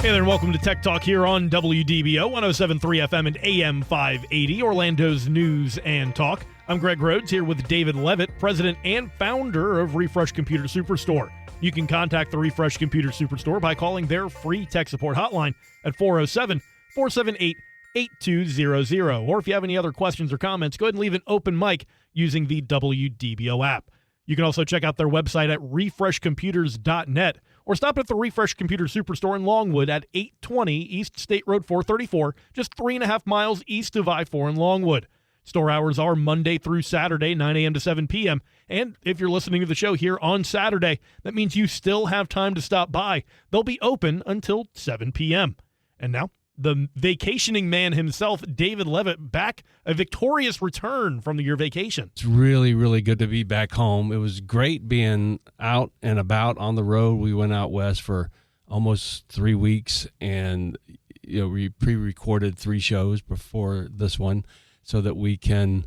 Hey there, and welcome to Tech Talk here on WDBO 107.3 FM and AM 580, Orlando's news and talk. I'm Greg Rhodes here with David Leavitt, president and founder of Refresh Computer Superstore. You can contact the Refresh Computer Superstore by calling their free tech support hotline at 407-478-8200. Or if you have any other questions or comments, go ahead and leave an open mic using the WDBO app. You can also check out their website at refreshcomputers.net or stop at the Refresh Computer Superstore in Longwood at 820 East State Road 434, just 3.5 miles east of I-4 in Longwood. Store hours are Monday through Saturday, 9 a.m. to 7 p.m. And if you're listening to the show here on Saturday, that means you still have time to stop by. They'll be open until 7 p.m. And now, the vacationing man himself, David Leavitt, back, a victorious return from your vacation. It's really, really good to be back home. It was great being out and about on the road. We went out west for almost 3 weeks, and we pre-recorded 3 shows before this one so that we can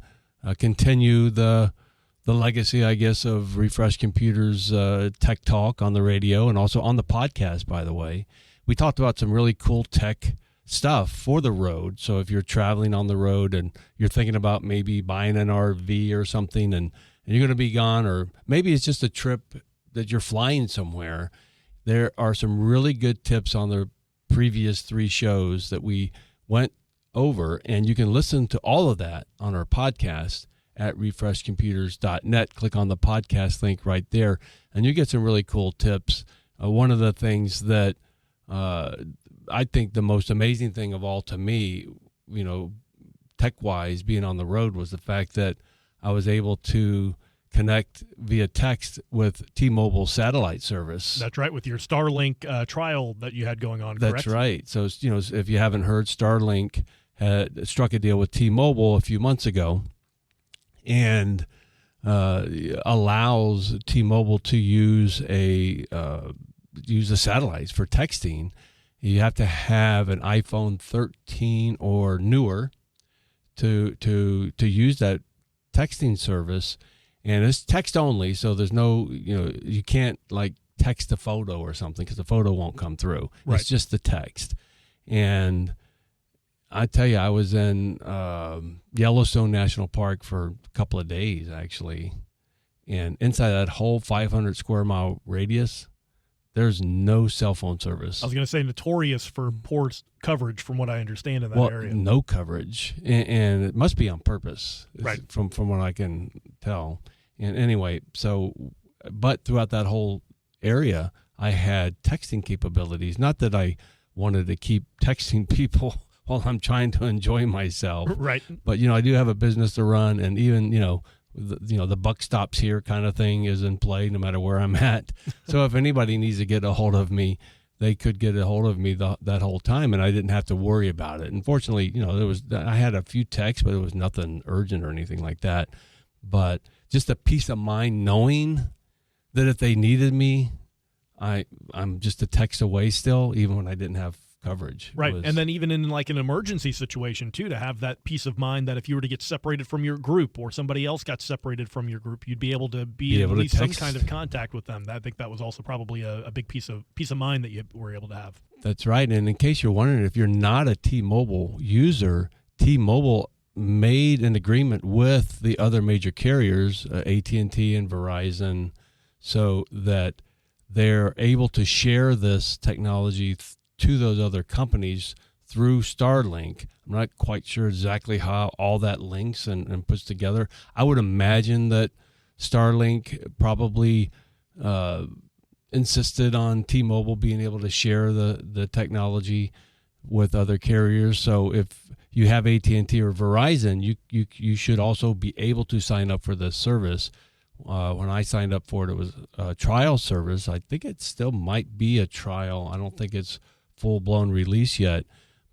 continue the legacy, I guess, of Refresh Computers Tech Talk on the radio and also on the podcast, by the way. We talked about some really cool tech stuff for the road. So if you're traveling on the road and you're thinking about maybe buying an RV or something and you're going to be gone, or maybe it's just a trip that you're flying somewhere, there are some really good tips on the previous 3 shows that we went over, and you can listen to all of that on our podcast at refreshcomputers.net. Click on the podcast link right there, and you get some really cool tips. One of the things that I think the most amazing thing of all to me, tech-wise, being on the road, was the fact that I was able to connect via text with T-Mobile satellite service. That's right, with your Starlink trial that you had going on, correct? That's right. So, if you haven't heard, Starlink had struck a deal with T-Mobile a few months ago and allows T-Mobile to use the satellites for texting. You have to have an iPhone 13 or newer to use that texting service, and it's text only. So there's no, you can't like text a photo or something because the photo won't come through. Right. It's just the text. And I tell you, I was in Yellowstone National Park for a couple of days actually, and inside that whole 500 square mile radius, there's no cell phone service. I was going to say notorious for poor coverage from what I understand in that area. No coverage, and it must be on purpose, right? From what I can tell. And anyway, but throughout that whole area, I had texting capabilities. Not that I wanted to keep texting people while I'm trying to enjoy myself. Right. But, I do have a business to run, and even, the buck stops here kind of thing is in play no matter where I'm at. So if anybody needs to get a hold of me, they could get a hold of me that whole time, and I didn't have to worry about it. Unfortunately, I had a few texts, but it was nothing urgent or anything like that. But just a peace of mind knowing that if they needed me, I'm just a text away still, even when I didn't have coverage. Right. And then even in like an emergency situation too, to have that peace of mind that if you were to get separated from your group or somebody else got separated from your group, you'd be able to be at least some kind of contact with them. I think that was also probably a big piece of mind that you were able to have. That's right. And in case you're wondering, if you're not a T-Mobile user, T-Mobile made an agreement with the other major carriers, AT&T and Verizon, so that they're able to share this technology to those other companies through Starlink. I'm not quite sure exactly how all that links and puts together. I would imagine that Starlink probably insisted on T-Mobile being able to share the technology with other carriers. So if you have AT&T or Verizon, you should also be able to sign up for this service. When I signed up for it, it was a trial service. I think it still might be a trial. I don't think it's full-blown release yet,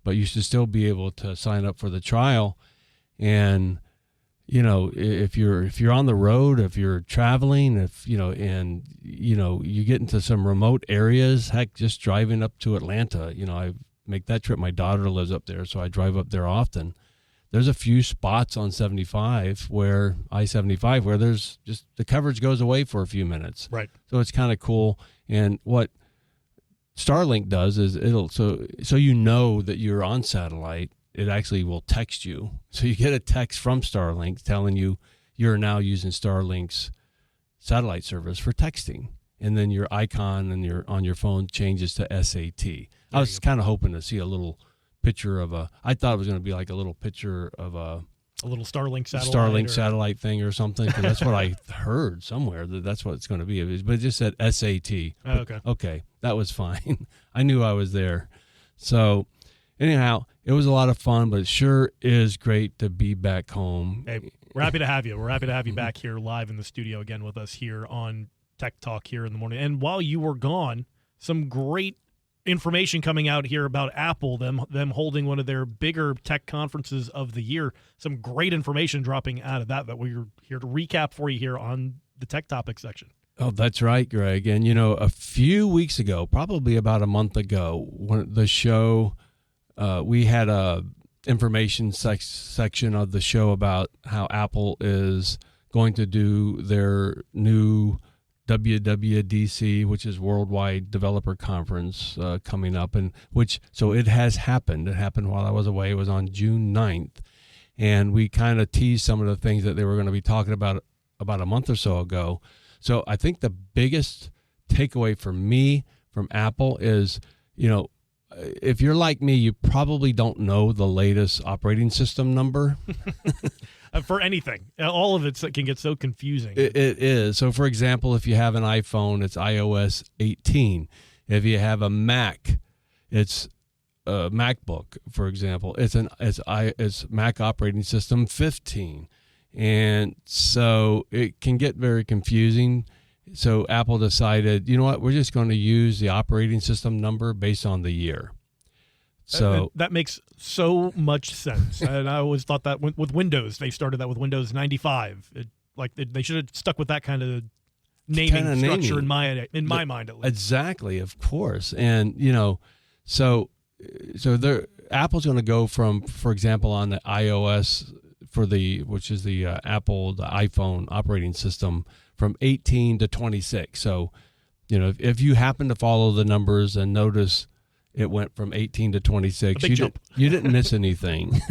but you should still be able to sign up for the trial. And if you're on the road, if you're traveling, you get into some remote areas, heck, just driving up to Atlanta, I make that trip. My daughter lives up there, so I drive up there often. There's a few spots on I-75 where there's just the coverage goes away for a few minutes. Right. So it's kind of cool. And what Starlink does is so you know that you're on satellite. It actually will text you. So you get a text from Starlink telling you you're now using Starlink's satellite service for texting. And then your icon on your phone changes to SAT. I was kind of hoping to see a little picture of I thought it was going to be like a little picture of a little Starlink satellite. Satellite thing or something. 'Cause that's what I heard somewhere. That's what it's going to be. But it just said SAT. Oh, okay. Okay, that was fine. I knew I was there. So anyhow, it was a lot of fun, but it sure is great to be back home. Hey, we're happy to have you. We're happy to have you back here live in the studio again with us here on Tech Talk here in the morning. And while you were gone, some great information coming out here about Apple, them holding one of their bigger tech conferences of the year. Some great information dropping out of that we're here to recap for you here on the Tech Topic section. Oh, that's right, Greg. And, a few weeks ago, probably about a month ago, when the show, we had a information section of the show about how Apple is going to do their new WWDC, which is Worldwide Developer Conference, coming up, so it has happened. It happened while I was away. It was on June 9th, and we kind of teased some of the things that they were going to be talking about a month or so ago. So I think the biggest takeaway for me from Apple is, if you're like me, you probably don't know the latest operating system number. For anything. All of it can get so confusing. It is. So, for example, if you have an iPhone, it's iOS 18. If you have a Mac, it's a MacBook, for example. It's Mac operating system 15. And so it can get very confusing. So Apple decided, you know what, we're just going to use the operating system number based on the year. So that makes so much sense. And I always thought that with Windows, they started that with Windows 95. They should have stuck with that kind of naming structure in my mind, at least. Exactly, of course. And so Apple's going to go from, for example, on the iOS which is the Apple, the iPhone operating system, from 18 to 26. So, if you happen to follow the numbers and notice it went from 18 to 26. You didn't miss anything.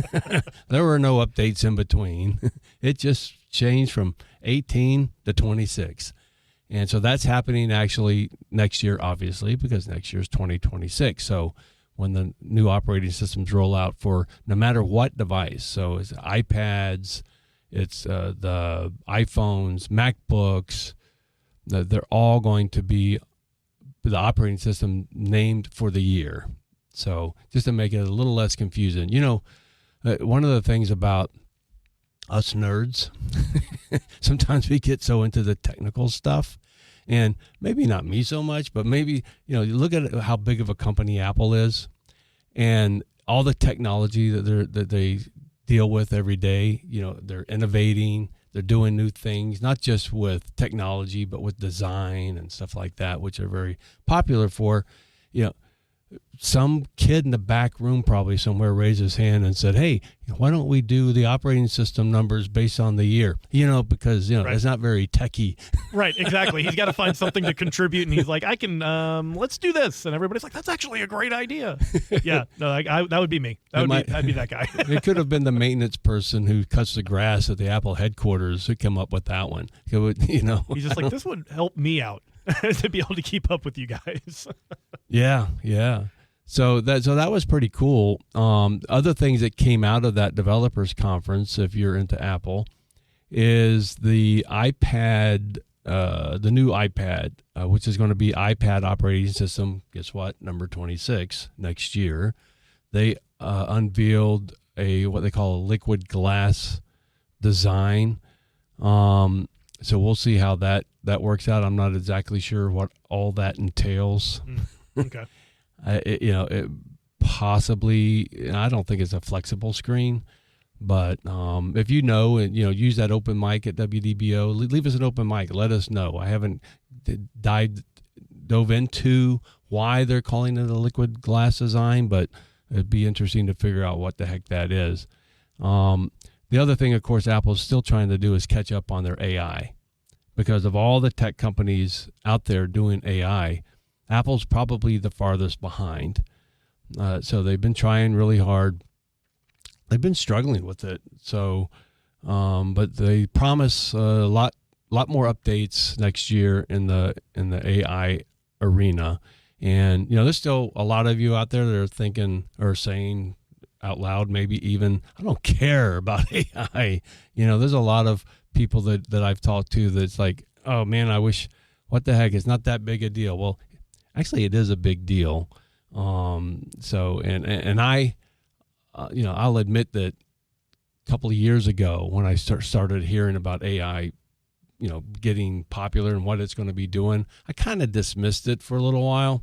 There were no updates in between. It just changed from 18 to 26. And so that's happening actually next year, obviously, because next year is 2026. So when the new operating systems roll out for no matter what device, so it's iPads, it's the iPhones, MacBooks, they're all going to be the operating system named for the year. So just to make it a little less confusing. One of the things about us nerds, sometimes we get so into the technical stuff, and maybe not me so much, but maybe, you look at how big of a company Apple is and all the technology that they deal with every day. They're innovating. They're doing new things, not just with technology, but with design and stuff like that, which are very popular for, some kid in the back room probably somewhere raised his hand and said, hey, why don't we do the operating system numbers based on the year? Because, right. It's not very techy. Right, exactly. He's got to find something to contribute, and he's like, I can, let's do this. And everybody's like, that's actually a great idea. Yeah, no, that would be me. I'd be that guy. It could have been the maintenance person who cuts the grass at the Apple headquarters who came up with that one. He's just like, this would help me out to be able to keep up with you guys. Yeah. So that was pretty cool. Other things that came out of that developers conference, if you're into Apple, is the iPad, the new iPad, which is going to be iPad operating system. Guess what? Number 26 next year. They unveiled what they call a liquid glass design. So we'll see how that works out. I'm not exactly sure what all that entails. Okay. It possibly, I don't think it's a flexible screen, but if and use that open mic at WDBO, leave us an open mic. Let us know. I haven't dove into why they're calling it a liquid glass design, but it'd be interesting to figure out what the heck that is. The other thing, of course, Apple's still trying to do is catch up on their AI, because of all the tech companies out there doing AI. Apple's probably the farthest behind. So they've been trying really hard. They've been struggling with it. So, but they promise a lot more updates next year in the AI arena. And there's still a lot of you out there that are thinking or saying out loud, maybe even, I don't care about AI. There's a lot of people that I've talked to that's like, oh man, I wish, what the heck, it's not that big a deal. Well, actually it is a big deal. So, and I, I'll admit that a couple of years ago when I started hearing about AI, getting popular and what it's going to be doing, I kind of dismissed it for a little while.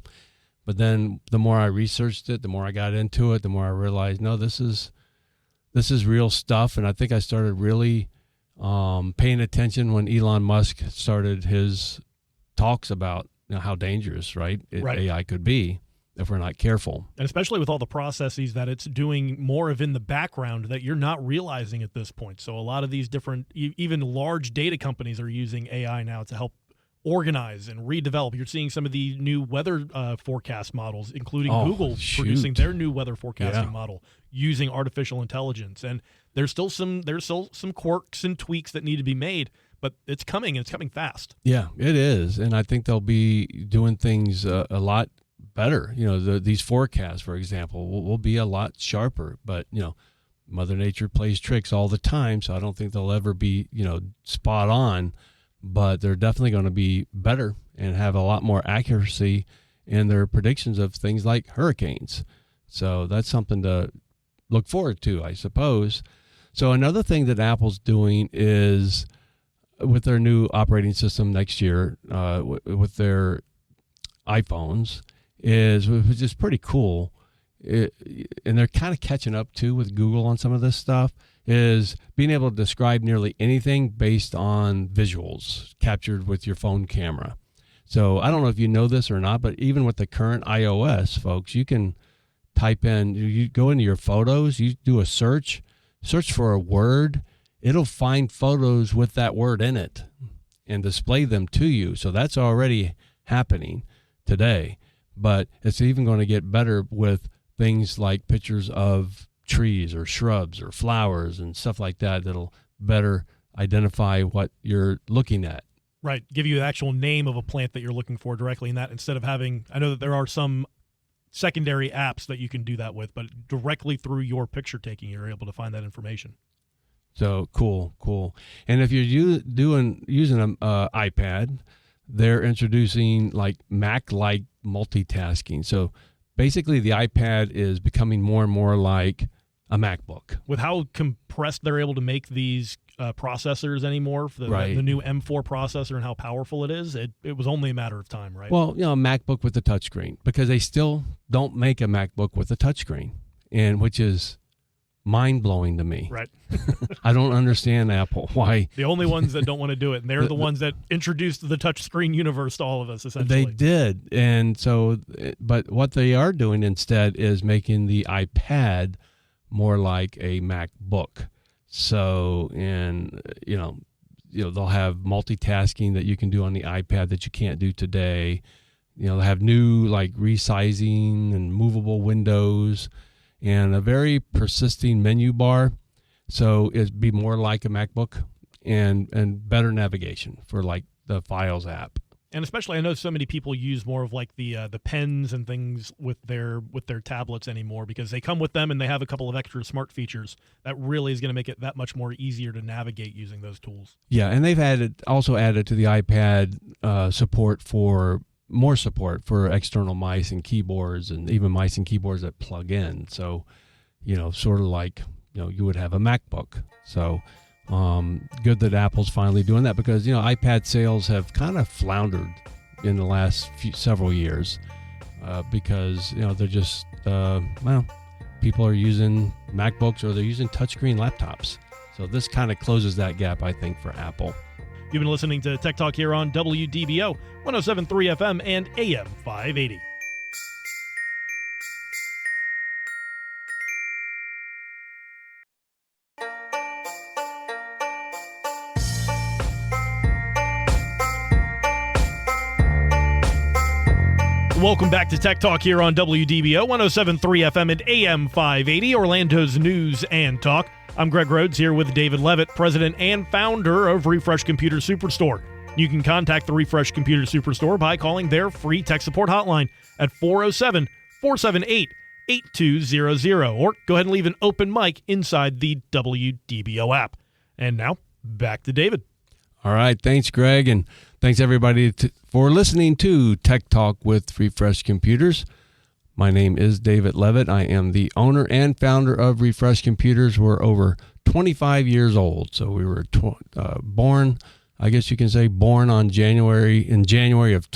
But then the more I researched it, the more I got into it, the more I realized, no, this is real stuff. And I think I started really paying attention when Elon Musk started his talks about how dangerous, right, AI could be if we're not careful. And especially with all the processes that it's doing more of in the background that you're not realizing at this point. So a lot of these different, even large data companies are using AI now to help organize and redevelop. You're seeing some of the new weather forecast models, including Google producing their new weather forecasting model using artificial intelligence. And there's still some quirks and tweaks that need to be made, but it's coming, and it's coming fast. Yeah, it is. And I think they'll be doing things a lot better. These forecasts, for example, will be a lot sharper. But, Mother Nature plays tricks all the time, so I don't think they'll ever be, spot on. But they're definitely going to be better and have a lot more accuracy in their predictions of things like hurricanes. So that's something to look forward to, I suppose. So another thing that Apple's doing is with their new operating system next year, with their iPhones, which is pretty cool. And they're kind of catching up too with Google on some of this stuff, is being able to describe nearly anything based on visuals captured with your phone camera. So I don't know if you know this or not, but even with the current iOS, folks, you can type in, you go into your photos, you do a search for a word, it'll find photos with that word in it and display them to you. So that's already happening today, but it's even going to get better with things like pictures of trees or shrubs or flowers and stuff like that that'll better identify what you're looking at. Right. Give you the actual name of a plant that you're looking for directly in that, instead of having, I know that there are some secondary apps that you can do that with, but directly through your picture taking, you're able to find that information. So cool. And if you're using an iPad, they're introducing like Mac-like multitasking. So basically the iPad is becoming more and more like a MacBook. With how compressed they're able to make these processors anymore, for the new M4 processor, and how powerful it is, it was only a matter of time, right? Well, a MacBook with a touchscreen, because they still don't make a MacBook with a touchscreen, and which is mind-blowing to me. Right. I don't understand Apple. Why? The only ones that don't want to do it, and they're the ones that introduced the touchscreen universe to all of us, essentially. They did. And so, but what they are doing instead is making the iPad more like a MacBook. So, and, they'll have multitasking that you can do on the iPad that you can't do today. They'll have new, like, resizing and movable windows, and a very persisting menu bar. So it'd be more like a MacBook, and better navigation for like the Files app. And especially, I know so many people use more of like the pens and things with their tablets anymore, because they come with them and they have a couple of extra smart features that really is going to make it that much more easier to navigate using those tools. Yeah, and they've also added to the iPad more support for external mice and keyboards, and even mice and keyboards that plug in. So, sort of like, you would have a MacBook. So good that Apple's finally doing that, because, iPad sales have kind of floundered in the last several years because, they're just, people are using MacBooks or they're using touchscreen laptops. So this kind of closes that gap, I think, for Apple. You've been listening to Tech Talk here on WDBO, 107.3 FM and AM 580. Welcome back to Tech Talk here on WDBO 107.3 FM and AM 580, Orlando's News and Talk. I'm Greg Rhodes here with David Leavitt, president and founder of Refresh Computer Superstore. You can contact the Refresh Computer Superstore by calling their free tech support hotline at 407-478-8200, or go ahead and leave an open mic inside the WDBO app. And now, back to David. All right. Thanks, Greg. And thanks, everybody, for listening to Tech Talk with Refresh Computers. My name is David Leavitt. I am the owner and founder of Refresh Computers. We're over 25 years old. So we were born, I guess you can say, born in January of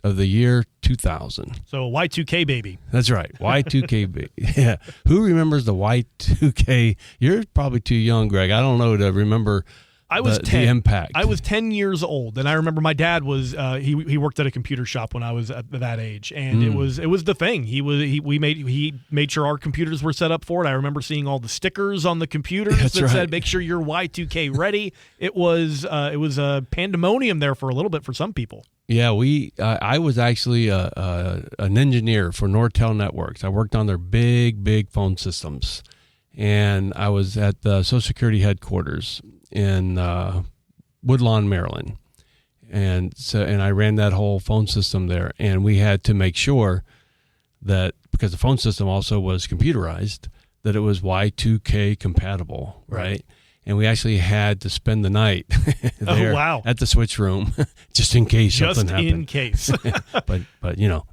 the year 2000. So a Y2K baby. That's right. Y2K baby. Yeah. Who remembers the Y2K? You're probably too young, Greg. I don't know to remember the impact. I was 10 years old, and I remember my dad was he worked at a computer shop when I was at that age, and it was the thing. He made sure our computers were set up for it. I remember seeing all the stickers on the computers said "Make sure you're Y2K ready." It was a pandemonium there for a little bit for some people. Yeah, I was actually an engineer for Nortel Networks. I worked on their big phone systems, and I was at the Social Security headquarters in Woodlawn, Maryland, and I ran that whole phone system there. And we had to make sure that, because the phone system also was computerized, that it was Y2K compatible, right? And we actually had to spend the night there at the switch room just in case something happened. Just in case. but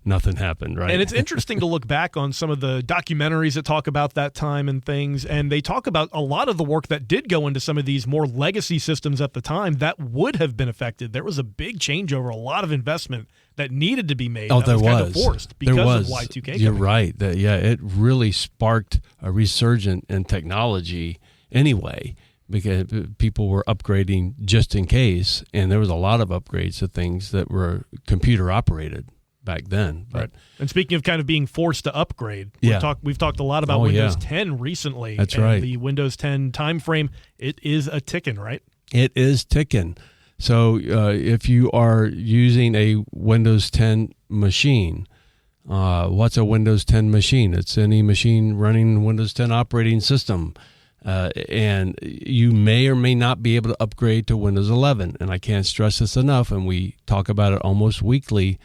nothing happened, right? And it's interesting to look back on some of the documentaries that talk about that time and things, and they talk about a lot of the work that did go into some of these more legacy systems at the time that would have been affected. There was a big changeover, a lot of investment that needed to be made. Oh, that was kind of forced because of Y2K. You're right. It really sparked a resurgence in technology anyway, because people were upgrading just in case, and there was a lot of upgrades to things that were computer operated back then. But, right. And speaking of kind of being forced to upgrade, we've talked a lot about Windows 10 recently. That's and right. The Windows 10 time frame, it is a ticking, right? It is ticking. So if you are using a Windows 10 machine, what's a Windows 10 machine? It's any machine running Windows 10 operating system. And you may or may not be able to upgrade to Windows 11. And I can't stress this enough, and we talk about it almost weekly,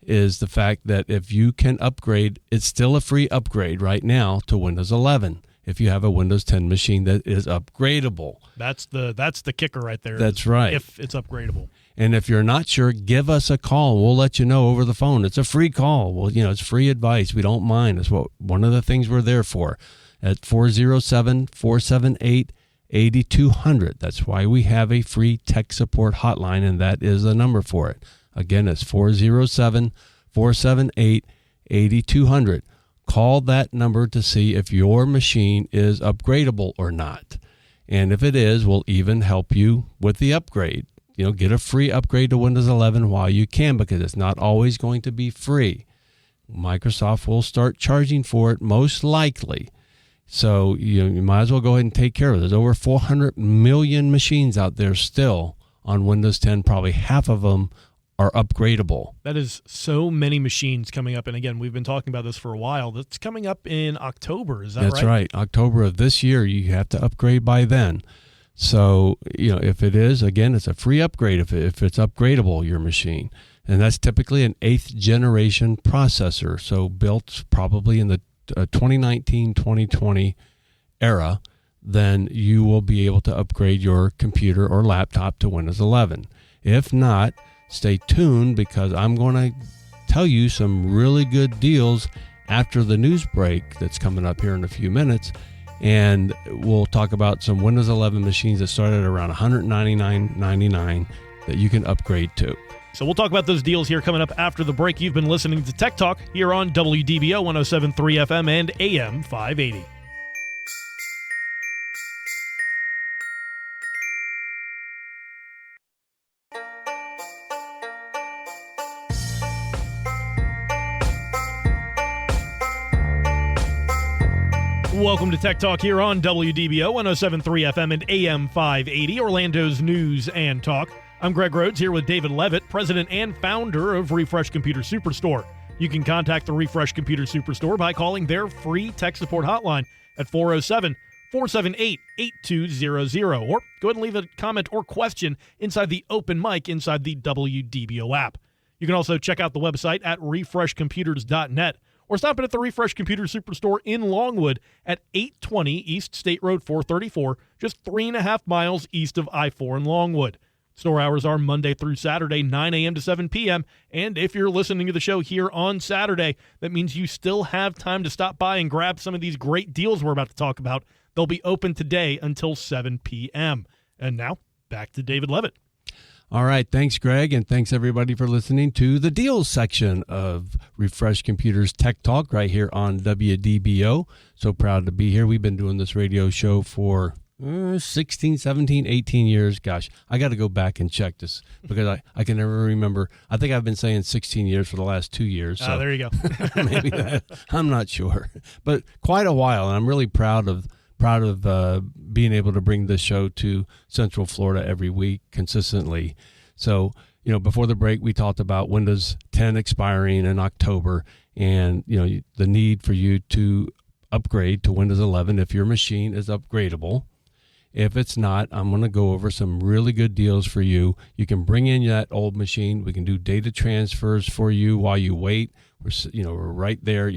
is the fact that if you can upgrade, it's still a free upgrade right now to Windows 11 if you have a Windows 10 machine that is upgradable. That's the kicker right there. That's right. If it's upgradable. And if you're not sure, give us a call. We'll let you know over the phone. It's a free call. Well, it's free advice. We don't mind. It's one of the things we're there for. At 407-478-8200. That's why we have a free tech support hotline, and that is the number for it. Again, it's 407-478-8200. Call that number to see if your machine is upgradable or not. And if it is, we'll even help you with the upgrade. Get a free upgrade to Windows 11 while you can, because it's not always going to be free. Microsoft will start charging for it, most likely. So you might as well go ahead and take care of it. There's over 400 million machines out there still on Windows 10. Probably half of them are upgradable. That is so many machines coming up. And again, we've been talking about this for a while. That's coming up in October. Is that right? That's right. October of this year. You have to upgrade by then. So, if it is, again, it's a free upgrade if it's upgradable, your machine. And that's typically an 8th generation processor. So built probably in the 2019-2020 era, then you will be able to upgrade your computer or laptop to Windows 11. If not, stay tuned, because I'm going to tell you some really good deals after the news break that's coming up here in a few minutes. And we'll talk about some Windows 11 machines that start at around $199.99 that you can upgrade to. So we'll talk about those deals here coming up after the break. You've been listening to Tech Talk here on WDBO 107.3 FM and AM 580. Welcome to Tech Talk here on WDBO 107.3 FM and AM 580, Orlando's News and Talk. I'm Greg Rhodes here with David Leavitt, president and founder of Refresh Computer Superstore. You can contact the Refresh Computer Superstore by calling their free tech support hotline at 407-478-8200, or go ahead and leave a comment or question inside the open mic inside the WDBO app. You can also check out the website at refreshcomputers.net or stop in at the Refresh Computer Superstore in Longwood at 820 East State Road 434, just 3.5 miles east of I-4 in Longwood. Store hours are Monday through Saturday, 9 a.m. to 7 p.m. And if you're listening to the show here on Saturday, that means you still have time to stop by and grab some of these great deals we're about to talk about. They'll be open today until 7 p.m. And now, back to David Leavitt. All right. Thanks, Greg. And thanks, everybody, for listening to the deals section of Refresh Computers Tech Talk right here on WDBO. So proud to be here. We've been doing this radio show for 16, 17, 18 years. Gosh, I got to go back and check this because I can never remember. I think I've been saying 16 years for the last 2 years. So there you go. maybe that. I'm not sure, but quite a while. And I'm really proud of being able to bring this show to Central Florida every week consistently. So, before the break, we talked about Windows 10 expiring in October and, the need for you to upgrade to Windows 11 if your machine is upgradable. If it's not, I'm going to go over some really good deals for you. You can bring in that old machine. We can do data transfers for you while you wait. We're right there.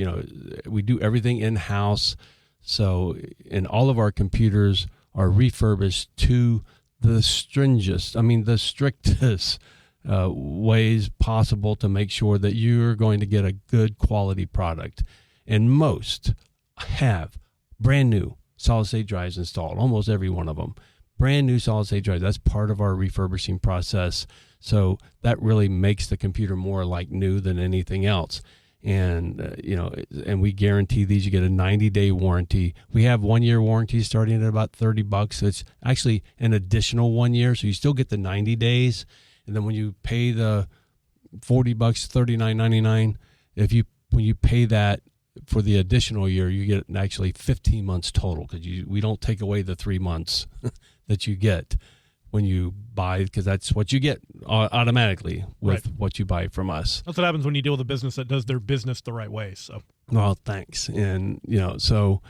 We do everything in-house. So, and all of our computers are refurbished to the strictest ways possible to make sure that you're going to get a good quality product. And most have brand new solid-state drives installed, almost every one of them. Brand new solid-state drives. That's part of our refurbishing process. So that really makes the computer more like new than anything else. And, and we guarantee these. You get a 90-day warranty. We have 1-year warranty starting at about $30. It's actually an additional 1 year, so you still get the 90 days. And then when you pay the $40, $39.99, when you pay that for the additional year, you get actually 15 months total because we don't take away the 3 months that you get when you buy, because that's what you get automatically with what you buy from us. That's what happens when you deal with a business that does their business the right way. So, well, thanks. And, so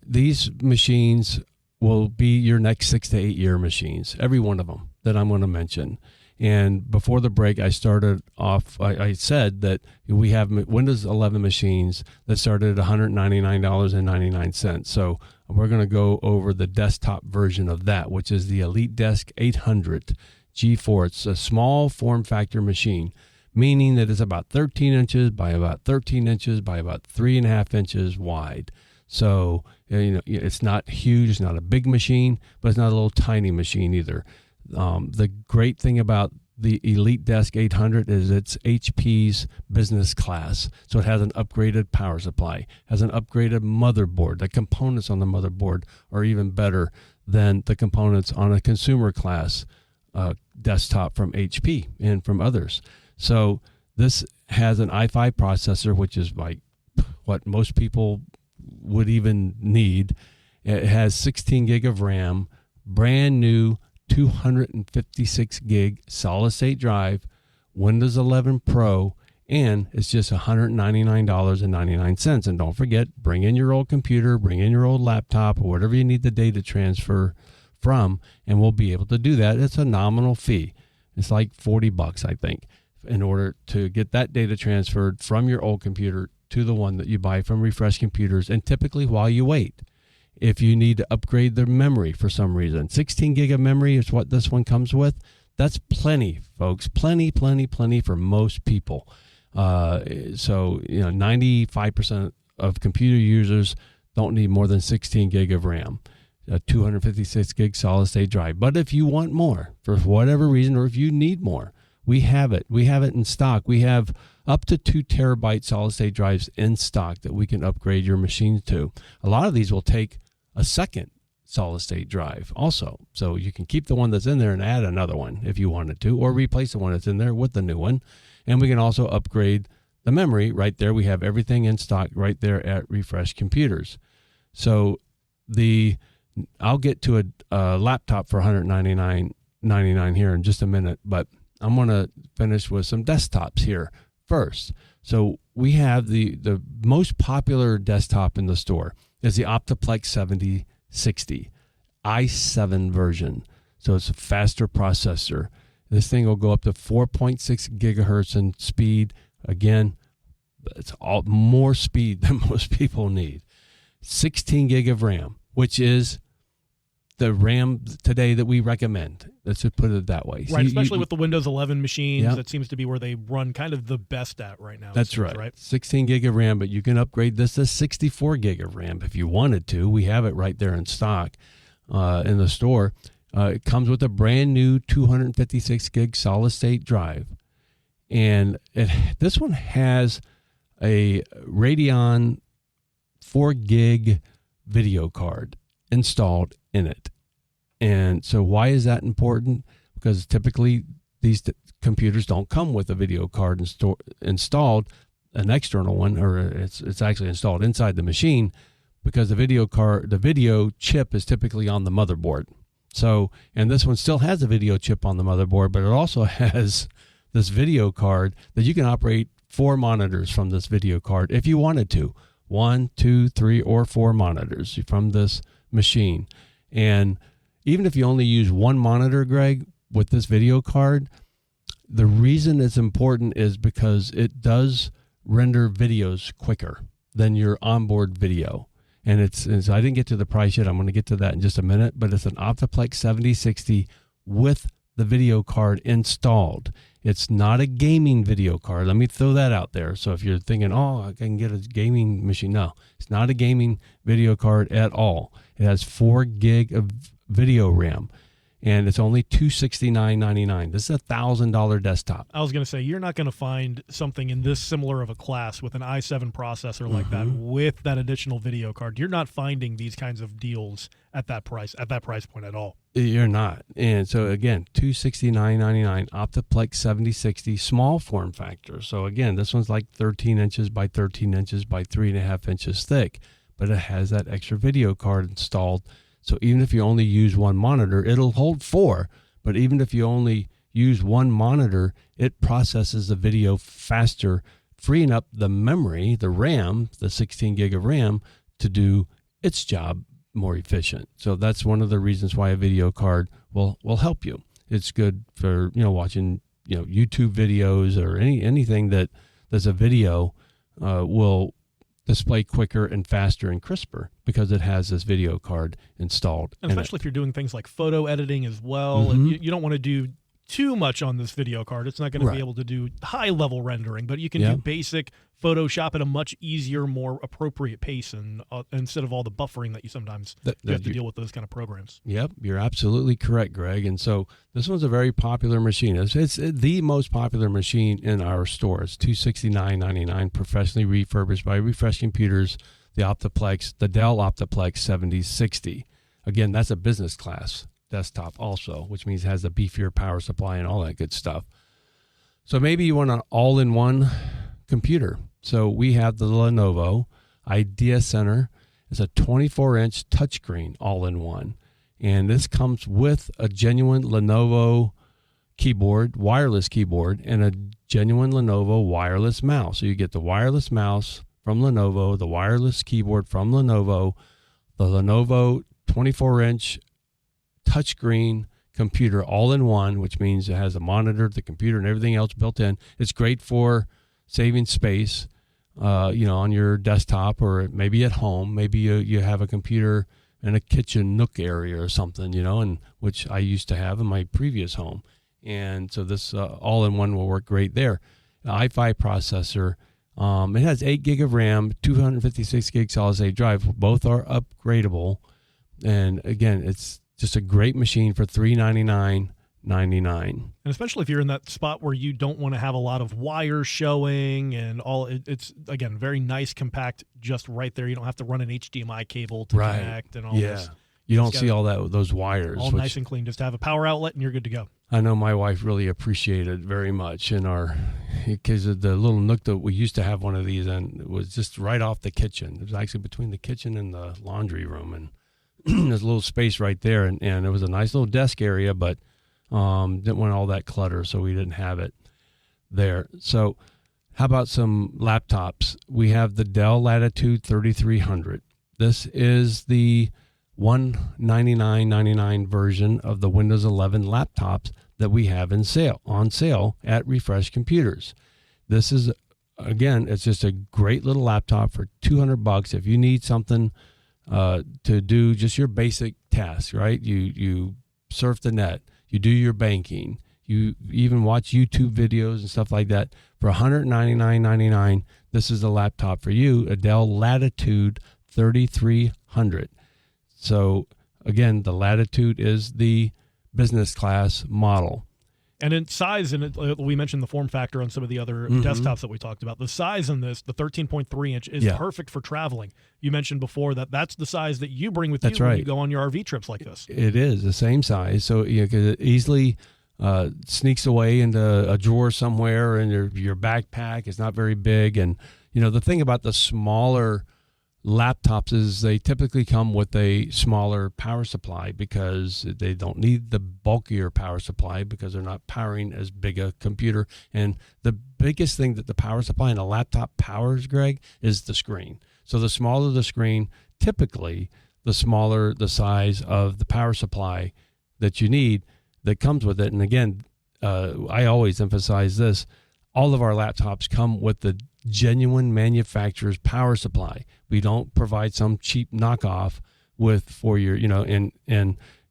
these machines will be your next 6 to 8 year machines, every one of them that I'm going to mention. And before the break, I started off, I said that we have Windows 11 machines that started at $199.99. So we're going to go over the desktop version of that, which is the Elite Desk 800 G4. It's a small form factor machine, meaning that it's about 13 inches by about 13 inches by about 3.5 inches wide. So, it's not huge. It's not a big machine, but it's not a little tiny machine either. The great thing about the Elite Desk 800 is it's HP's business class. So it has an upgraded power supply, has an upgraded motherboard. The components on the motherboard are even better than the components on a consumer class desktop from HP and from others. So this has an i5 processor, which is like what most people would even need. It has 16 gig of RAM, brand new 256 gig solid state drive, Windows 11 Pro, and it's just $199.99. And don't forget, bring in your old computer, bring in your old laptop, or whatever you need the data transfer from, and we'll be able to do that. It's a nominal fee. It's like $40, I think, in order to get that data transferred from your old computer to the one that you buy from Refresh Computers, and typically while you wait. If you need to upgrade the memory for some reason, 16 gig of memory is what this one comes with. That's plenty, folks. Plenty for most people. So 95% of computer users don't need more than 16 gig of RAM, a 256 gig solid state drive. But if you want more for whatever reason, or if you need more, we have it. We have it in stock. We have up to 2 terabyte solid state drives in stock that we can upgrade your machines to. A lot of these will take a second solid state drive also. So you can keep the one that's in there and add another one if you wanted to, or replace the one that's in there with the new one. And we can also upgrade the memory right there. We have everything in stock right there at Refresh Computers. So I'll get to a laptop for $199.99 here in just a minute, but I'm going to finish with some desktops here first. So we have the most popular desktop in the store is the Optiplex 7060 i7 version. So it's a faster processor. This thing will go up to 4.6 gigahertz in speed. Again, it's all more speed than most people need. 16 gig of RAM, which is the RAM today that we recommend. Let's just put it that way. Right, especially with the Windows 11 machines. Yep. That seems to be where they run kind of the best at right now. That's right. 16 gig of RAM, but you can upgrade this to 64 gig of RAM if you wanted to. We have it right there in stock in the store. It comes with a brand new 256 gig solid state drive. And this one has a Radeon 4 gig video card installed in it. And so why is that important? Because typically these computers don't come with a video card installed, an external one, or it's actually installed inside the machine, because the video chip is typically on the motherboard. So, and this one still has a video chip on the motherboard, but it also has this video card that you can operate 4 monitors from this video card if you wanted to. 1, 2, 3, or 4 monitors from this machine. And even if you only use 1 monitor, Greg, with this video card, the reason it's important is because it does render videos quicker than your onboard video. And I didn't get to the price yet. I'm going to get to that in just a minute, but it's an Optiplex 7060 with the video card installed. It's not a gaming video card. Let me throw that out there. So if you're thinking, oh, I can get a gaming machine. No, it's not a gaming video card at all. It has 4 gig of video RAM, and it's only $269.99. This is $1,000 desktop. I was going to say, you're not going to find something in this similar of a class with an i7 processor like that with that additional video card. You're not finding these kinds of deals at that price point at all. You're not. And so again, $269.99, Optiplex 7060, small form factor. So again, this one's like 13 inches by 13 inches by 3.5 inches thick, but it has that extra video card installed. So even if you only use 1 monitor, it'll hold 4. But even if you only use 1 monitor, it processes the video faster, freeing up the memory, the RAM, the 16 gig of RAM, to do its job more efficient. So that's one of the reasons why a video card will help you. It's good for, watching, YouTube videos or anything that's a video will display quicker and faster and crisper because it has this video card installed. And especially if you're doing things like photo editing as well, and you don't want to do too much on this video card. It's not going to be able to do high-level rendering, but you can do basic Photoshop at a much easier, more appropriate pace, and instead of all the buffering that you sometimes have to deal with those kind of programs. Yep, you're absolutely correct, Greg. And so this one's a very popular machine. It's the most popular machine in our store. It's $269.99, professionally refurbished by Refresh Computers, the Dell Optiplex 7060. Again, that's a business class desktop also, which means it has a beefier power supply and all that good stuff. So maybe you want an all-in-one computer. So we have the Lenovo Idea Center. It's a 24-inch touchscreen all-in-one. And this comes with a genuine Lenovo keyboard, wireless keyboard, and a genuine Lenovo wireless mouse. So you get the wireless mouse from Lenovo, the wireless keyboard from Lenovo, the Lenovo 24-inch touchscreen computer all in one, which means it has a monitor, the computer, and everything else built in. It's great for saving space, on your desktop or maybe at home. Maybe you have a computer in a kitchen nook area or something, and which I used to have in my previous home. And so this all-in-one will work great there. An i5 processor. It has 8 gig of RAM, 256 gig solid-state drive. Both are upgradable. And again, it's just a great machine for $399.99. And especially if you're in that spot where you don't want to have a lot of wires showing and all, it's, again, very nice, compact, just right there. You don't have to run an HDMI cable to connect and all this. You don't see all those wires. All nice and clean. Just have a power outlet and you're good to go. I know my wife really appreciated it very much because the little nook that we used to have one of these, and it was just right off the kitchen. It was actually between the kitchen and the laundry room, and there's a little space right there, and it was a nice little desk area, but didn't want all that clutter, so we didn't have it there. So How about some laptops? We have the Dell Latitude 3300. This is the $199.99 version of the Windows 11 laptops that we have on sale at Refresh Computers. This is, again, it's just a great little laptop for $200 if you need something to do just your basic tasks, right? You surf the net, you do your banking, you even watch YouTube videos and stuff like that. For $199.99, this is the laptop for you, a Dell Latitude 3300. So again, the Latitude is the business class model. And in size, and we mentioned the form factor on some of the other desktops that we talked about. The size in this, the 13.3 inch, is perfect for traveling. You mentioned before that's the size that you bring with you when you go on your RV trips like this. It is the same size, so it easily sneaks away into a drawer somewhere in your backpack. It's not very big, and the thing about the smaller laptops is they typically come with a smaller power supply because they don't need the bulkier power supply because they're not powering as big a computer. And the biggest thing that the power supply in a laptop powers, Greg, is the screen. So the smaller the screen, typically the smaller the size of the power supply that you need that comes with it. And again, I always emphasize this. All of our laptops come with the genuine manufacturer's power supply. We don't provide some cheap knockoff for your,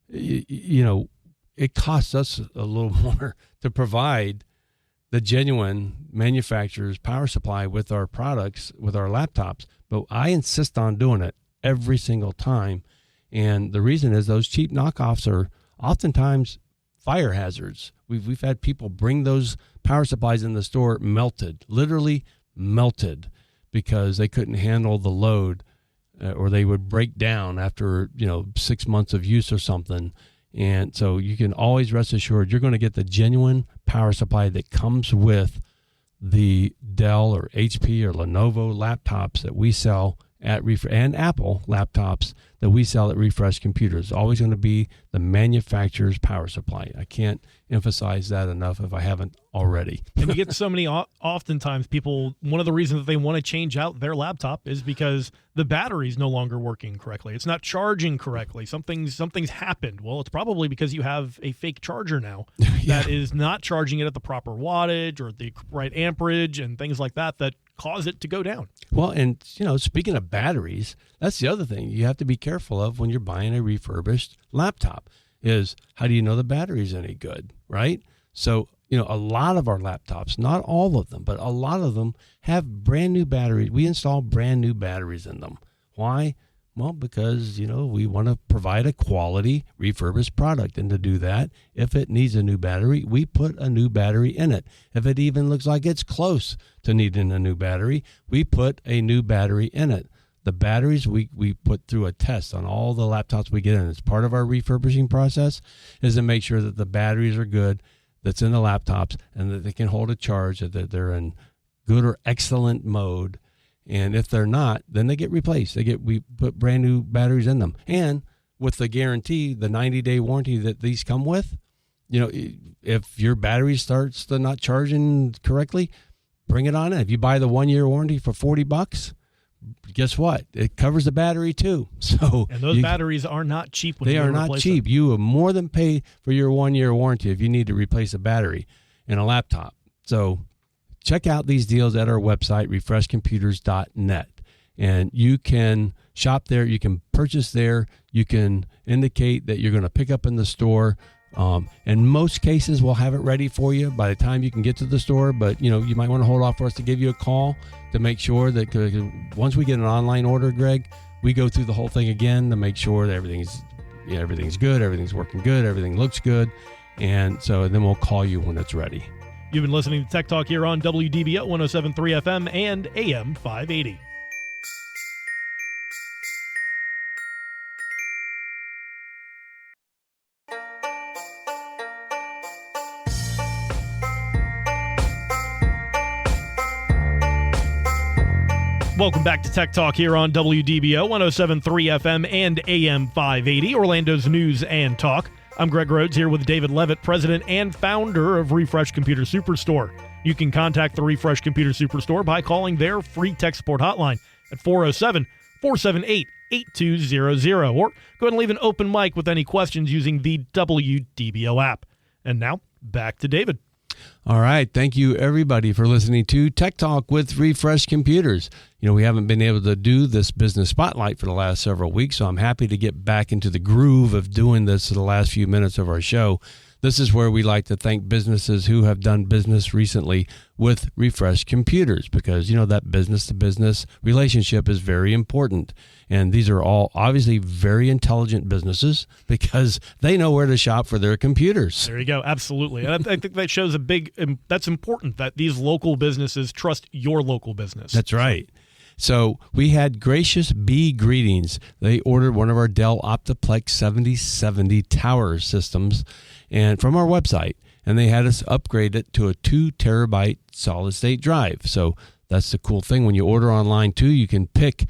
it costs us a little more to provide the genuine manufacturer's power supply with our products, with our laptops. But I insist on doing it every single time. And the reason is those cheap knockoffs are oftentimes fire hazards. We've had people bring those power supplies in the store melted, literally melted, because they couldn't handle the load, or they would break down after 6 months of use or something. And so you can always rest assured you're going to get the genuine power supply that comes with the Dell or HP or Lenovo laptops that we sell at and Apple laptops that we sell at Refresh Computers. It's always going to be the manufacturer's power supply. I can't emphasize that enough if I haven't already. And you get so many, oftentimes people, one of the reasons that they want to change out their laptop is because the battery's no longer working correctly. It's not charging correctly. Something's happened. Well, it's probably because you have a fake charger now that is not charging it at the proper wattage or the right amperage and things like that cause it to go down. Well, and speaking of batteries, that's the other thing you have to be careful of when you're buying a refurbished laptop is how do you know the battery's any good, right? So, a lot of our laptops, not all of them, but a lot of them have brand new batteries. We install brand new batteries in them. Why? Well, because, we want to provide a quality refurbished product. And to do that, if it needs a new battery, we put a new battery in it. If it even looks like it's close to needing a new battery, we put a new battery in it. The batteries we put through a test on all the laptops we get in. It's part of our refurbishing process is to make sure that the batteries are good that's in the laptops and that they can hold a charge, that they're in good or excellent mode. And if they're not, then they get replaced. We put brand new batteries in them. And with the guarantee, the 90-day warranty that these come with, if your battery starts to not charging correctly, bring it on in. If you buy the 1-year warranty for $40, guess what? It covers the battery too. And those batteries are not cheap. They are not cheap. You will more than pay for your 1-year warranty if you need to replace a battery in a laptop. So check out these deals at our website, refreshcomputers.net. And you can shop there. You can purchase there. You can indicate that you're going to pick up in the store. In most cases, we'll have it ready for you by the time you can get to the store. But, you might want to hold off for us to give you a call to make sure that once we get an online order, Greg, we go through the whole thing again to make sure that everything's good, everything's working good, everything looks good. And so then we'll call you when it's ready. You've been listening to Tech Talk here on WDBO 107.3 FM and AM 580. Welcome back to Tech Talk here on WDBO 107.3 FM and AM 580, Orlando's news and talk. I'm Greg Rhodes here with David Leavitt, president and founder of Refresh Computer Superstore. You can contact the Refresh Computer Superstore by calling their free tech support hotline at 407-478-8200, or go ahead and leave an open mic with any questions using the WDBO app. And now, back to David. All right. Thank you, everybody, for listening to Tech Talk with Refresh Computers. We haven't been able to do this business spotlight for the last several weeks, so I'm happy to get back into the groove of doing this for the last few minutes of our show. This is where we like to thank businesses who have done business recently with Refresh Computers, because, that business-to-business relationship is very important. And these are all obviously very intelligent businesses because they know where to shop for their computers. There you go. Absolutely. And I think that shows that's important, that these local businesses trust your local business. That's right. So we had Gracious Bee Greetings. They ordered one of our Dell Optiplex 7070 tower systems and from our website, and they had us upgrade it to a 2 terabyte solid state drive. So that's the cool thing. When you order online too, you can pick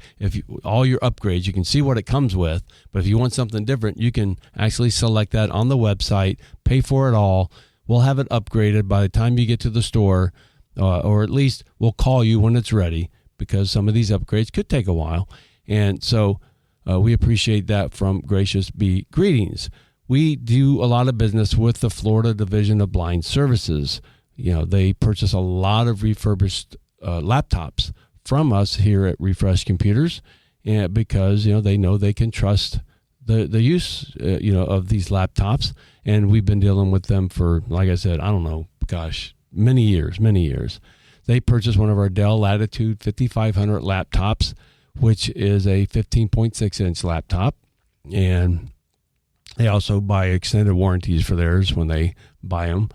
all your upgrades. You can see what it comes with, but if you want something different, you can actually select that on the website, pay for it all. We'll have it upgraded by the time you get to the store, or at least we'll call you when it's ready, because some of these upgrades could take a while. And so we appreciate that from Gracious Bee Greetings. We do a lot of business with the Florida Division of Blind Services. They purchase a lot of refurbished laptops from us here at Refresh Computers, and because, they know they can trust the use, of these laptops. And we've been dealing with them for, like I said, many years. They purchased one of our Dell Latitude 5500 laptops, which is a 15.6-inch laptop. And they also buy extended warranties for theirs when they buy them.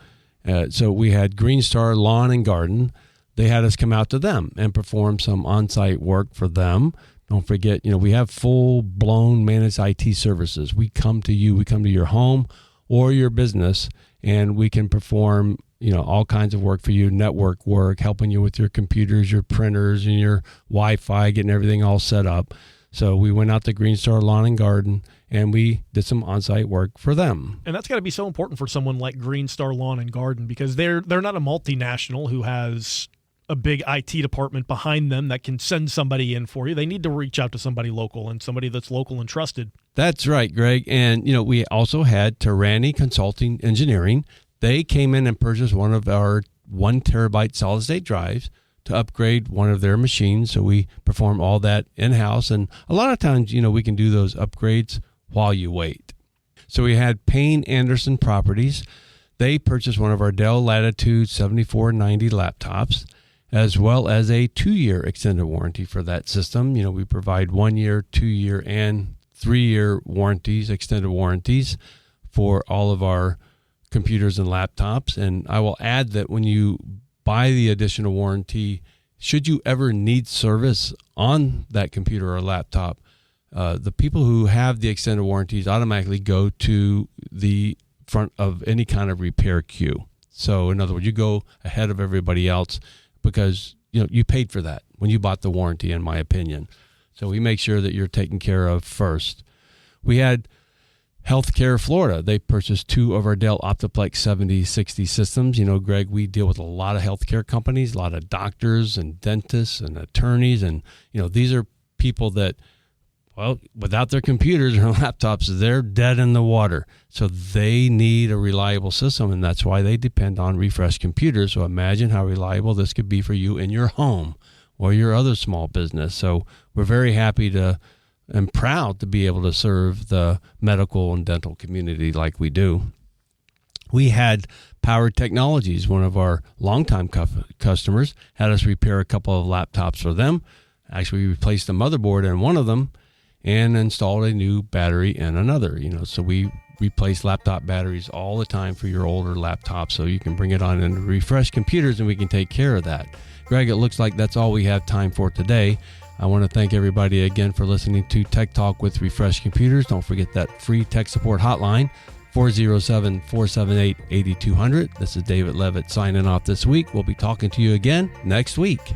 So we had Green Star Lawn and Garden. They had us come out to them and perform some on-site work for them. Don't forget, we have full-blown managed IT services. We come to you. We come to your home or your business, and we can perform all kinds of work for you, network work, helping you with your computers, your printers, and your Wi-Fi, getting everything all set up. So we went out to Green Star Lawn and Garden, and we did some on-site work for them. And that's got to be so important for someone like Green Star Lawn and Garden, because they're not a multinational who has a big IT department behind them that can send somebody in for you. They need to reach out to somebody local, and somebody that's local and trusted. That's right, Greg. And, we also had Tarani Consulting Engineering. They came in and purchased one of our 1 terabyte solid state drives to upgrade one of their machines. So we perform all that in-house. And a lot of times, we can do those upgrades while you wait. So we had Payne Anderson Properties. They purchased one of our Dell Latitude 7490 laptops, as well as a 2-year extended warranty for that system. We provide 1-year, 2-year, and 3-year warranties, extended warranties for all of our computers and laptops. And I will add that when you buy the additional warranty, should you ever need service on that computer or laptop, the people who have the extended warranties automatically go to the front of any kind of repair queue. So in other words, you go ahead of everybody else because you paid for that when you bought the warranty, in my opinion. So we make sure that you're taken care of first. We had Healthcare Florida. They purchased 2 of our Dell Optiplex 7060 systems. Greg, we deal with a lot of healthcare companies, a lot of doctors and dentists and attorneys. And, these are people that, without their computers or laptops, they're dead in the water. So they need a reliable system, and that's why they depend on Refresh Computers. So imagine how reliable this could be for you in your home or your other small business. So we're very happy and proud to be able to serve the medical and dental community like we do. We had Power Technologies, one of our longtime customers, had us repair a couple of laptops for them. Actually, we replaced the motherboard in one of them and installed a new battery in another. So we replace laptop batteries all the time for your older laptops, so you can bring it on and Refresh Computers, and we can take care of that. Greg, it looks like that's all we have time for today. I want to thank everybody again for listening to Tech Talk with Refresh Computers. Don't forget that free tech support hotline, 407-478-8200. This is David Leavitt signing off this week. We'll be talking to you again next week.